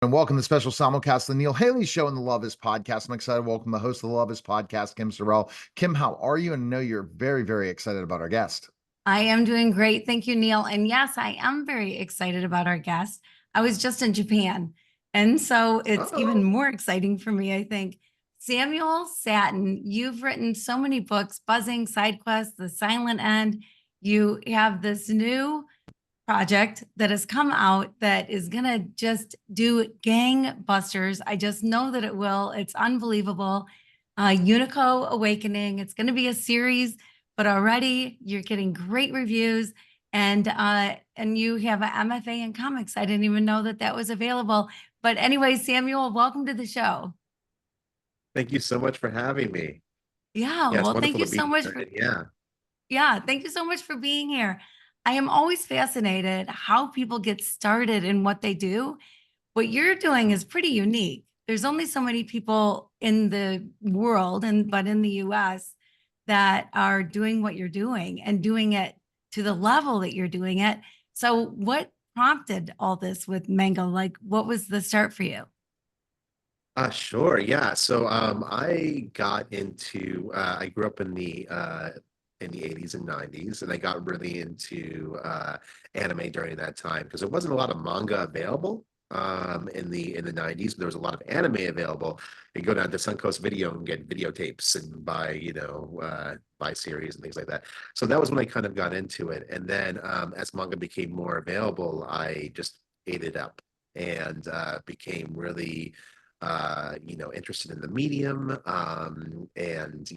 And welcome to the special simulcast, the Neil Haley Show and the Love Is Podcast. I'm excited to welcome the host of the Love Is Podcast, Kim Sorrelle. Kim, how are you? And I know you're very, very excited about our guest. I am doing great. Thank you, Neil. And yes, I am very excited about our guest. I was just in Japan. And so it's even Oh, more exciting for me, I think. Samuel Sattin, you've written so many books, Buzzing, SideQuest, The Silent End. You have this new project that has come out that is going to just do gangbusters. I just know that it will. It's unbelievable. Unico Awakening. It's going to be a series, but already you're getting great reviews. And you have an MFA in comics. I didn't even know that that was available. But anyway, Samuel, welcome to the show. Thank you so much for having me. Yeah, Yeah, it's well, thank wonderful you to so be much here. for Yeah. Yeah, thank you so much for being here. I am always fascinated how people get started in what they do. What you're doing is pretty unique. There's only so many people in the world and but in the US that are doing what you're doing and doing it to the level that you're doing it. So what prompted all this with Manga? Like what was the start for you? Sure. Yeah. So I got into I grew up in the 80s and 90s, and I got really into anime during that time because there wasn't a lot of manga available in the 90s. There was a lot of anime available. You go down to Suncoast Video and get videotapes and buy, buy series and things like that. So that was when I kind of got into it. And then as manga became more available, I just ate it up and became really interested in the medium, and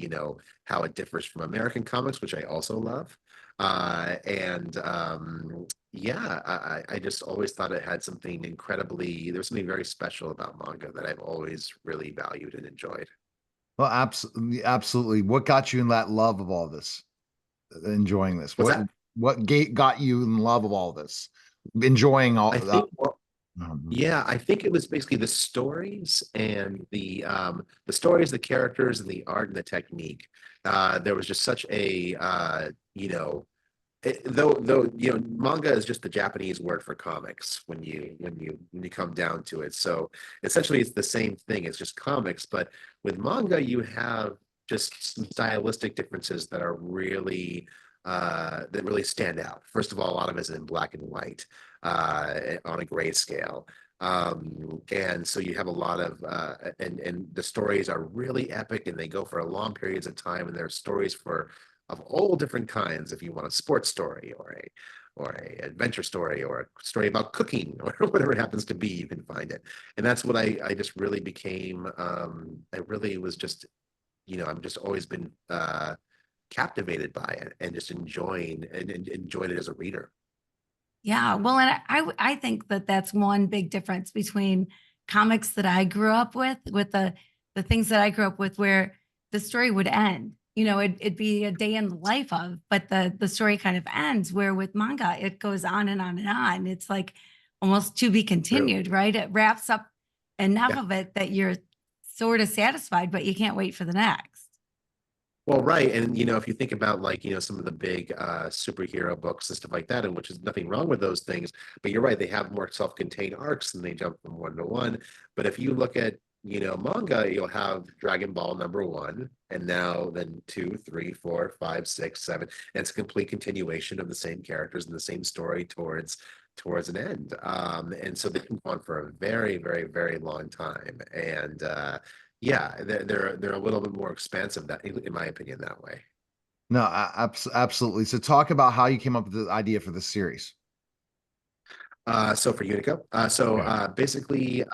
how it differs from American comics, which I also love. And Yeah, I just always thought it had something there's something very special about manga that I've always really valued and enjoyed. Well, absolutely, absolutely. What got you in that love of all this? Enjoying this? What's What that? what gate got you in love of all this? Enjoying all I think, well, um, yeah, I think it was basically the stories and the stories, the characters, and the art and the technique. There was just such a though manga is just the Japanese word for comics when you come down to it. So essentially it's the same thing. It's just comics, but with manga you have just some stylistic differences that are really that really stand out. First of all, a lot of it is in black and white on a grayscale. And so you have a lot of and the stories are really epic and they go for long periods of time, and there are stories of all different kinds. If you want a sports story or a adventure story or a story about cooking or whatever it happens to be, you can find it. And that's what I just really became. I really was just, I've just always been captivated by it and just and enjoyed it as a reader. Yeah, well, and I think that that's one big difference between comics that I grew up with the things that I grew up with, where the story would end. It'd be a day in the life of, but the story kind of ends. Where with manga, it goes on and on and on. It's like almost to be True. continued, right? It wraps up enough Yeah. of it that you're sort of satisfied, but you can't wait for the next. Well, right. And if you think about like, some of the big superhero books and stuff like that, and which is nothing wrong with those things, but you're right, they have more self-contained arcs and they jump from one to one. But if you look at, manga, you'll have Dragon Ball #1, and now then two, three, four, five, six, seven. And it's a complete continuation of the same characters and the same story towards an end. And so they can go on for a very, very, very long time. And yeah, they're a little bit more expansive that in my opinion that way. no, absolutely. So talk about how you came up with the idea for this series. So for Unico, Okay. basically,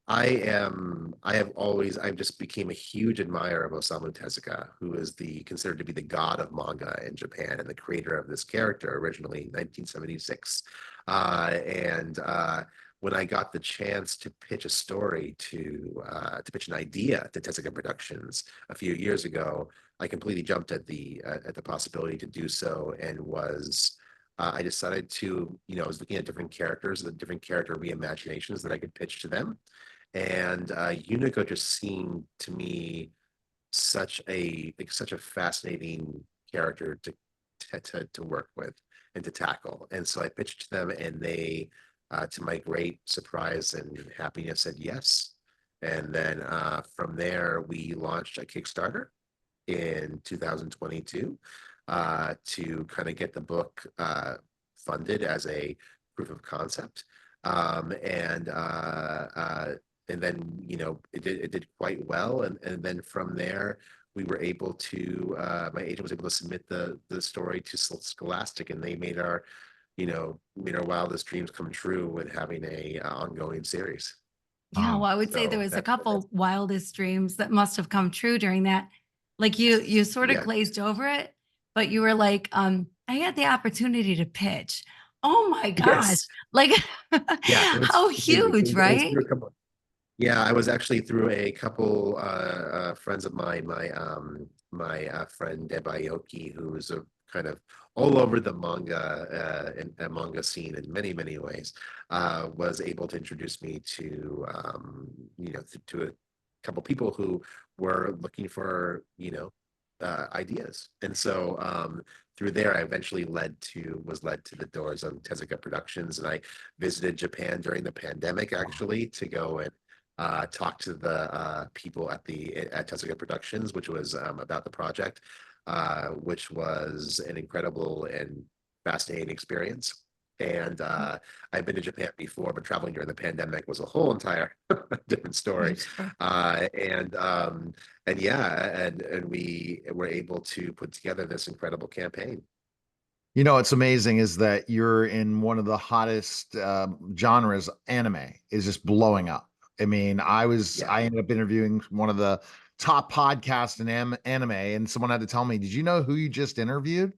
I've just became a huge admirer of Osamu Tezuka, who is considered to be the god of manga in Japan and the creator of this character originally in 1976. And When I got the chance to pitch a story to pitch an idea to Tezuka Productions a few years ago, I completely jumped at the possibility to do so, and I decided to, I was looking at different characters, the different character reimaginations that I could pitch to them. And Unico just seemed to me such a fascinating character to work with and to tackle. And so I pitched to them, and to my great surprise and happiness, said yes. And then from there, we launched a Kickstarter in 2022 to kind of get the book funded as a proof of concept. And then, you know, it did quite well. And then from there, we were able to, my agent was able to submit the story to Scholastic, and they made our, you know, made our wildest dreams come true with having a ongoing series. Yeah, well, I would say there So was a that's couple wildest dreams that must have come true during that. Like you sort of yeah, glazed over it, but you were like, I had the opportunity to pitch. Oh my gosh. yes, Like yeah. how huge, It was right? through a couple. Yeah, I was actually through a couple friends of mine, my friend Deb Aoki, who's a kind of all over the manga and manga scene in many, many ways, was able to introduce me to you know, to a couple people who were looking for, you know, ideas. And so through there, I eventually was led to the doors of Tezuka Productions, and I visited Japan during the pandemic actually to go and talk to the people at Tezuka Productions, which was about the project, which was an incredible and fascinating experience. And I've been to Japan before, but traveling during the pandemic was a whole entire different story. Sure. And yeah, and we were able to put together this incredible campaign. You know, what's amazing is that you're in one of the hottest genres. Anime is just blowing up. I mean, Yeah. I ended up interviewing one of the top podcasts in anime, and someone had to tell me, "Did you know who you just interviewed?"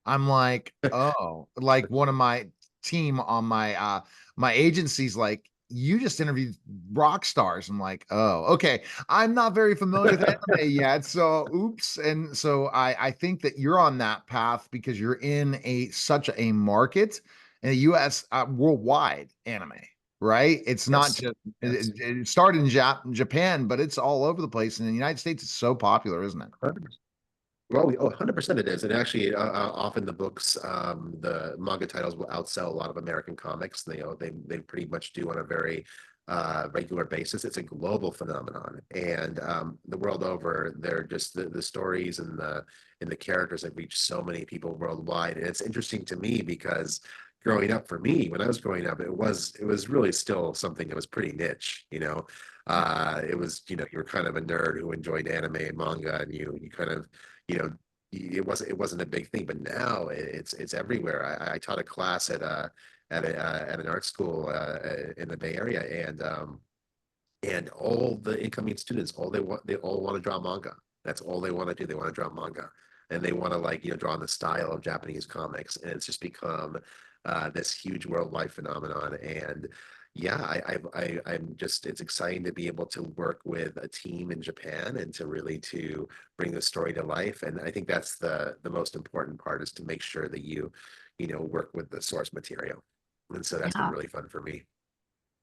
I'm like, "Oh," like one of my team on my agency's like, "You just interviewed rock stars." I'm like, "Oh, okay." I'm not very familiar with anime yet, so oops. And so I think that you're on that path because you're in such a market in the US, worldwide anime, right? It's not Yes. just Yes. it started in Japan, but it's all over the place. And in the United States, it's so popular, isn't it? 100%. Well, 100% it is. And actually, often the books, the manga titles will outsell a lot of American comics. They, you know, they pretty much do on a very regular basis. It's a global phenomenon. And the world over, they're just the stories and the characters have reached so many people worldwide. And it's interesting to me because growing up for me, when I was growing up, it was really still something that was pretty niche, you know. It was, you know, you were kind of a nerd who enjoyed anime and manga, and you kind of, you know, it wasn't a big thing, but now it's everywhere. I taught a class at an art school in the Bay Area, and all the incoming students, they all want to draw manga. That's all they want to do. They want to draw manga, and they want to, like, you know, draw in the style of Japanese comics, and it's just become this huge worldwide phenomenon. And yeah, I'm just, it's exciting to be able to work with a team in Japan and to really to bring the story to life. And I think that's the most important part, is to make sure that you know, work with the source material. And so that's been Yeah. really fun for me.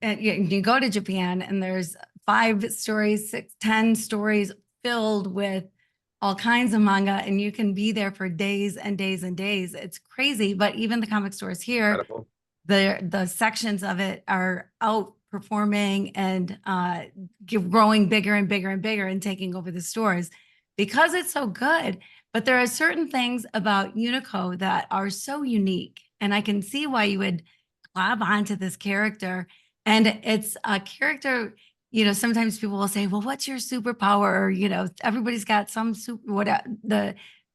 And you go to Japan and there's 5 stories, 6, 10 stories filled with all kinds of manga, and you can be there for days and days and days. It's crazy. But even the comic stores here, Incredible. the sections of it are outperforming and growing bigger and bigger and bigger and taking over the stores because it's so good. But there are certain things about Unico that are so unique, and I can see why you would glob onto this character. And it's a character, you know, sometimes people will say, well, what's your superpower? Or, you know, everybody's got some super, what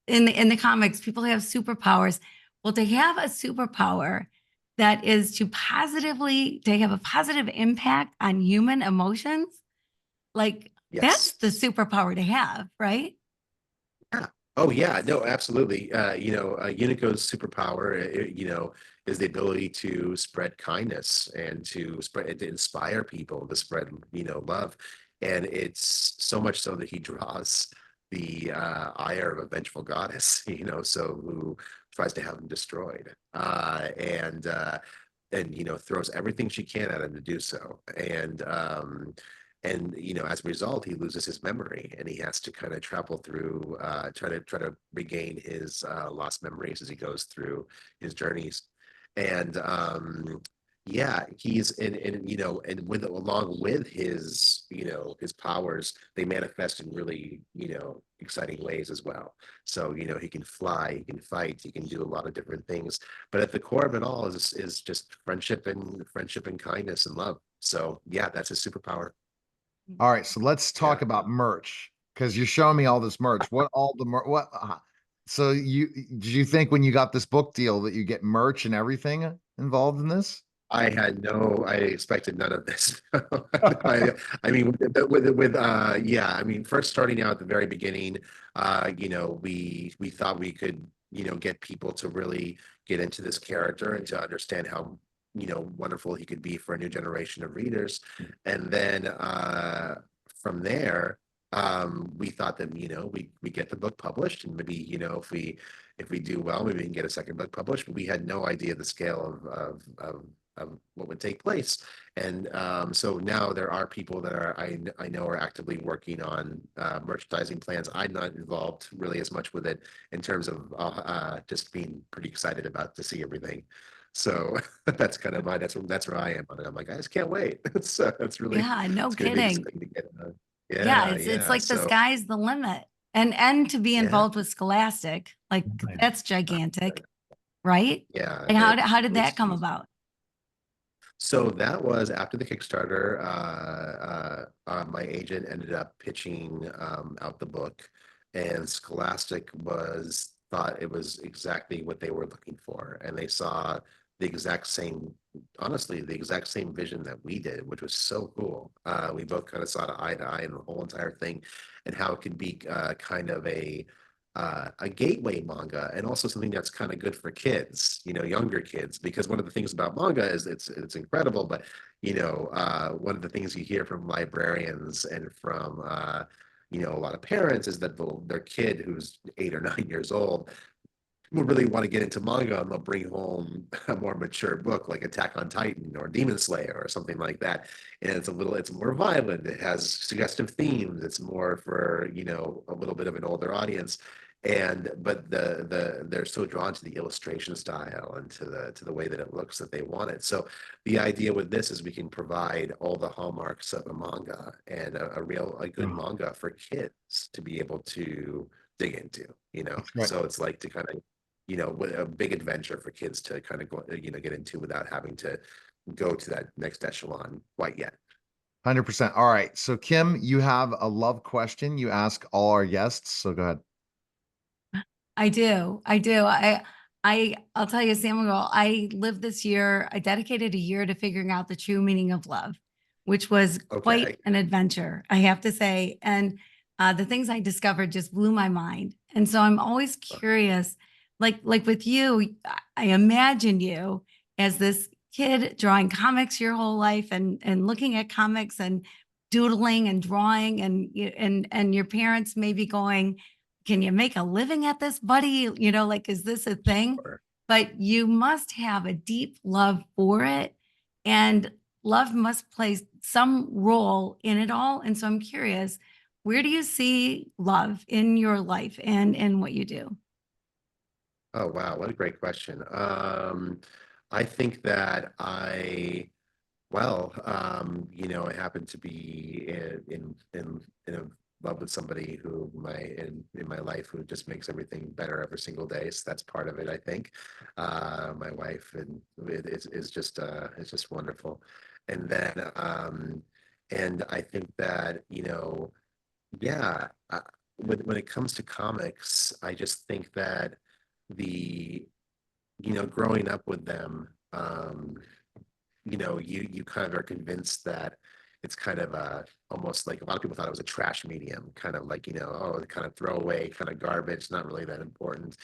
in the comics, people have superpowers. Well, to have a superpower that is to have a positive impact on human emotions, like that's Yes. the superpower to have, right? Yeah. Oh yeah, no, absolutely. You know, Unico's superpower, you know, is the ability to spread kindness and to inspire people, to spread, you know, love. And it's so much so that he draws the ire of a vengeful goddess, you know, so who tries to have him destroyed. And you know, throws everything she can at him to do so. And you know, as a result, he loses his memory, and he has to kind of travel through, try to regain his lost memories as he goes through his journeys. And Yeah, he's and and with along with his his powers, they manifest in really exciting ways as well. So he can fly, he can fight, he can do a lot of different things. But at the core of it all is just friendship and kindness and love. So yeah, that's his superpower. All right, so let's Yeah. talk about merch because you're showing me all this merch. What all the what? So did you think when you got this book deal that you get merch and everything involved in this? I expected none of this. I mean, yeah, I mean, first starting out at the very beginning, we thought we could, get people to really get into this character and to understand how, wonderful he could be for a new generation of readers. And then from there, we thought that, we get the book published and maybe, if we do well, maybe we can get a second book published, but we had no idea the scale of what would take place. And so now there are people that I know are actively working on merchandising plans. I'm not involved really as much with it in terms of just being pretty excited about to see everything. So that's kind of that's where I am on it. I'm like, I just can't wait. It's really Yeah, no it's going to be kidding. exciting to get. Yeah, Yeah, it's yeah. like the So sky's the limit. And to be yeah, involved with Scholastic, like Right. that's gigantic, right? yeah. Like how did that It's come huge. about? So that was after the Kickstarter. My agent ended up pitching out the book, and Scholastic was thought it was exactly what they were looking for, and they saw the exact same, honestly, the exact same vision that we did, which was so cool. We both kind of saw eye to eye in the whole entire thing, and how it could be kind of a gateway manga and also something that's kind of good for kids, younger kids, because one of the things about manga is it's incredible, but one of the things you hear from librarians and from a lot of parents is that their kid who's 8 or 9 years old will really want to get into manga and they'll bring home a more mature book like Attack on Titan or Demon Slayer or something like that. And it's more violent. It has suggestive themes. It's more for, a little bit of an older audience. But they're so drawn to the illustration style and to the way that it looks that they want it. So the idea with this is we can provide all the hallmarks of a manga and a good Oh, manga for kids to be able to dig into. that's right. So it's like to kind of a big adventure for kids to kind of go, get into without having to go to that next echelon quite yet. 100%. All right. So Kim, you have a love question you ask all our guests. So go ahead. I do. I do. I'll tell you, Samuel, I lived this year, I dedicated a year to figuring out the true meaning of love, which was Okay. quite an adventure, I have to say. And the things I discovered just blew my mind. And so I'm always curious, like with you, I imagine you as this kid drawing comics your whole life and looking at comics and doodling and drawing and your parents maybe going, can you make a living at this, buddy? Like, is this a thing? Sure. But you must have a deep love for it. And love must play some role in it all. And so I'm curious, where do you see love in your life and in what you do? Oh, wow. What a great question. I think that I happen to be in love with somebody who in my life who just makes everything better every single day. So that's part of it, I think. My wife and it's just wonderful. And then and I think that, yeah, when it comes to comics, I just think that the growing up with them, you kind of are convinced that it's kind of almost like a lot of people thought it was a trash medium, kind of like, oh, kind of throwaway, kind of garbage, not really that important.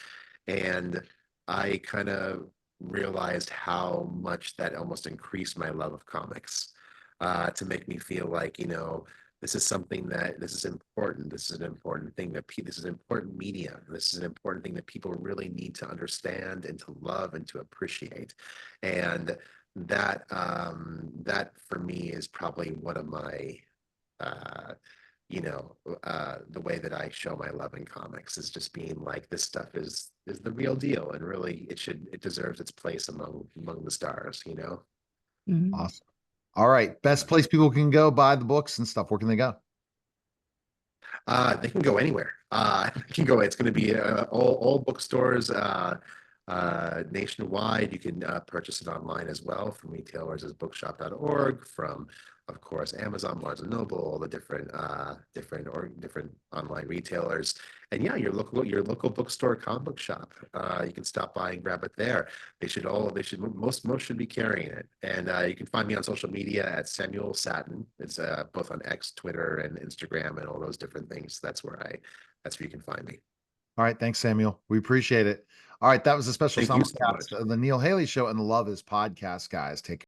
And I kind of realized how much that almost increased my love of comics, to make me feel like, this is something that this is important. This is an important thing this is an important medium. This is an important thing that people really need to understand and to love and to appreciate. And that for me is probably one of my uh, the way that I show my love in comics is just being like, this stuff is the real deal, and really it deserves its place among the stars. Mhm. Awesome. All right. Best place people can go buy the books and stuff. Where can they go? They can go anywhere. They can go. It's going to be all bookstores nationwide. You can purchase it online as well from retailers as bookshop.org, from, of course, Amazon, Barnes and Noble, all the different online retailers. And yeah, your local bookstore, comic book shop. You can stop by and grab it there. Most should be carrying it. And you can find me on social media at Samuel Sattin. It's both on X, Twitter, and Instagram, and all those different things. That's where you can find me. All right. Thanks, Samuel. We appreciate it. All right. That was a special Thank you so simulcast much. of the Neil Haley Show and the Love Is podcast, guys. Take care.